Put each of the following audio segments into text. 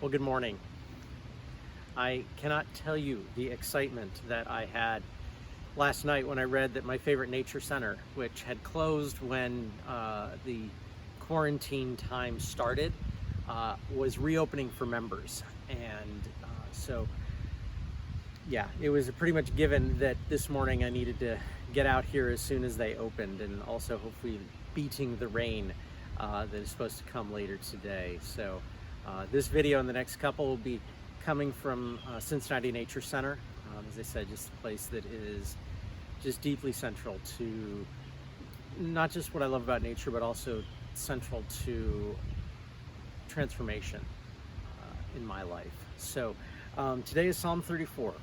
Well, good morning. I cannot tell you the excitement that I had last night when I read that my favorite nature center, which had closed when the quarantine time started, was reopening for members. And yeah, it was pretty much given that this morning I needed to get out here as soon as they opened, and also hopefully beating the rain that is supposed to come later today. So this video and the next couple will be coming from Cincinnati Nature Center. As I said, just a place that is just deeply central to not just what I love about nature, but also central to transformation in my life. So today is Psalm 34.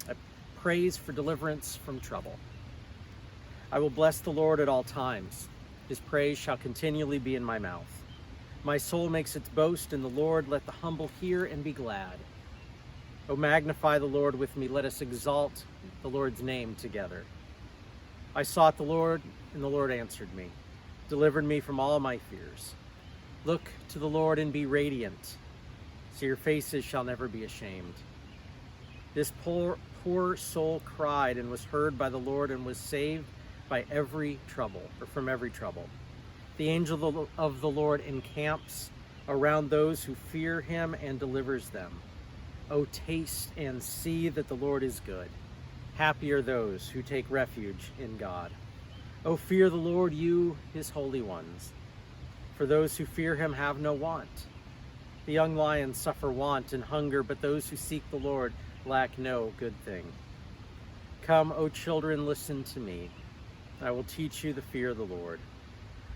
I praise for deliverance from trouble. I will bless the Lord at all times. His praise shall continually be in my mouth. My soul makes its boast in the Lord. Let the humble hear and be glad. O magnify the Lord with me. Let us exalt the Lord's name together. I sought the Lord, and the Lord answered me, delivered me from all my fears. Look to the Lord and be radiant, so your faces shall never be ashamed. This poor soul cried and was heard by the Lord and was saved by every trouble, or from every trouble. The angel of the Lord encamps around those who fear him and delivers them. O taste and see that the Lord is good. Happy are those who take refuge in God. O fear the Lord, you his holy ones. For those who fear him have no want. The young lions suffer want and hunger, but those who seek the Lord lack no good thing. Come, O children, listen to me. I will teach you the fear of the Lord.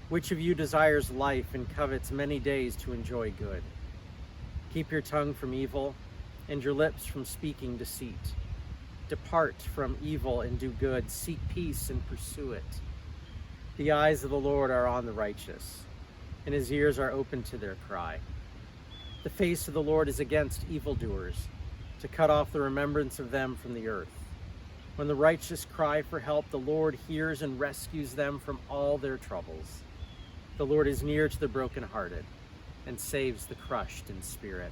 Which of you desires life and covets many days to enjoy good? Keep your tongue from evil and your lips from speaking deceit. Depart from evil and do good. Seek peace and pursue it. The eyes of the Lord are on the righteous, and his ears are open to their cry. The face of the Lord is against evildoers, to cut off the remembrance of them from the earth. When the righteous cry for help, the Lord hears and rescues them from all their troubles. The Lord is near to the brokenhearted and saves the crushed in spirit.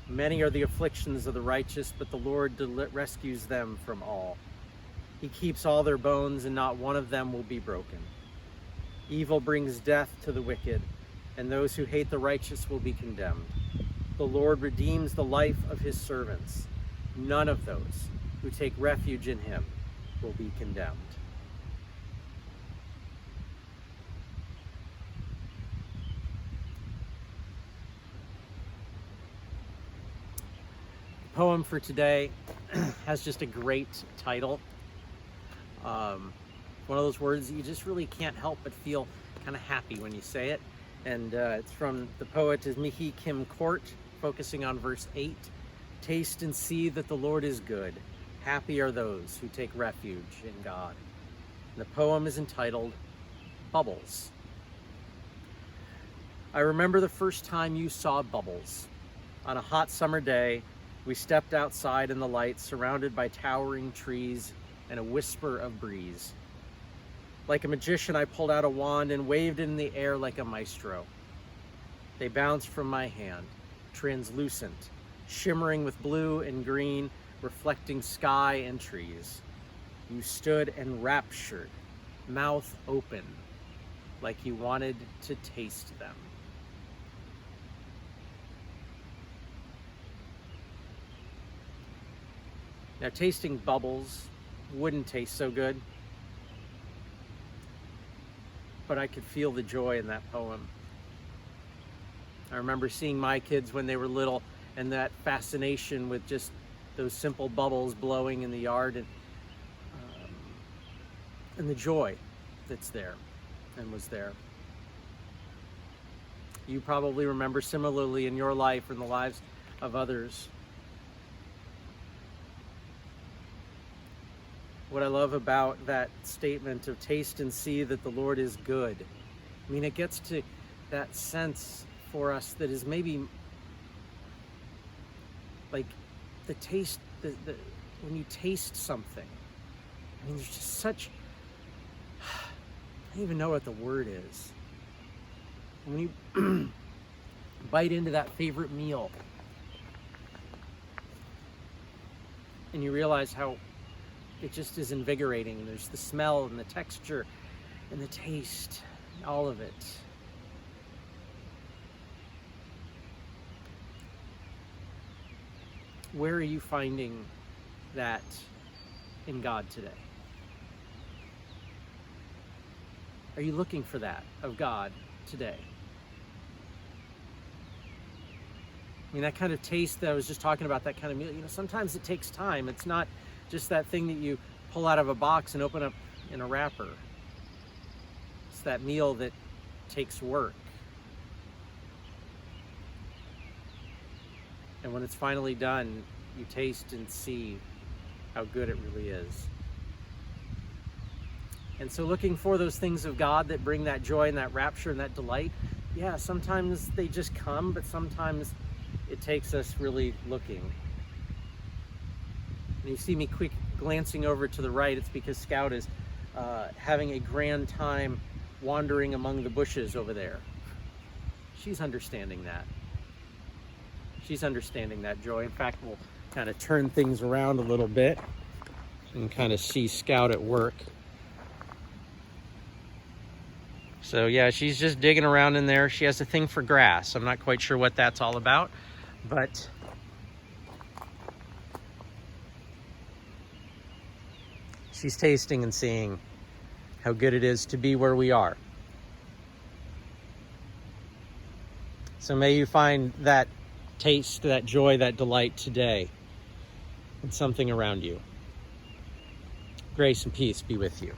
Many are the afflictions of the righteous, but the Lord rescues them from all. He keeps all their bones, and not one of them will be broken. Evil brings death to the wicked, and those who hate the righteous will be condemned. The Lord redeems the life of his servants. None of those who take refuge in him will be condemned. The poem for today has just a great title. One of those words that you just really can't help but feel kind of happy when you say it. And it's from the poet is Mihi Kim Court, focusing on verse 8. Taste and see that the Lord is good. Happy are those who take refuge in God. And the poem is entitled Bubbles. I remember the first time you saw bubbles. On a hot summer day, we stepped outside in the light, surrounded by towering trees and a whisper of breeze. Like a magician, I pulled out a wand and waved it in the air like a maestro. They bounced from my hand, translucent, shimmering with blue and green, reflecting sky and trees. You stood enraptured, mouth open, like you wanted to taste them. Now, tasting bubbles wouldn't taste so good, but I could feel the joy in that poem. I remember seeing my kids when they were little and that fascination with just those simple bubbles blowing in the yard, and the joy that's there and was there. You probably remember similarly in your life or in the lives of others. What I love about that statement of taste and see that the Lord is good. I mean, it gets to that sense for us that is maybe like the taste, when you taste something. I mean, there's just such, I don't even know what the word is. When you bite into that favorite meal, and you realize how it just is invigorating. There's the smell and the texture and the taste, all of it. Where are you finding that in God today? Are you looking for that of God today? I mean, that kind of taste that I was just talking about, that kind of meal, sometimes it takes time. It's not just that thing that you pull out of a box and open up in a wrapper. It's that meal that takes work. And when it's finally done, you taste and see how good it really is. And so looking for those things of God that bring that joy and that rapture and that delight, yeah, sometimes they just come, but sometimes it takes us really looking. And you see me quick glancing over to the right, it's because Scout is having a grand time wandering among the bushes over there. She's understanding that. She's understanding that joy. In fact, we'll kind of turn things around a little bit and kind of see Scout at work. So yeah, she's just digging around in there. She has a thing for grass. I'm not quite sure what that's all about, but she's tasting and seeing how good it is to be where we are. So may you find that taste, that joy, that delight today in something around you. Grace and peace be with you.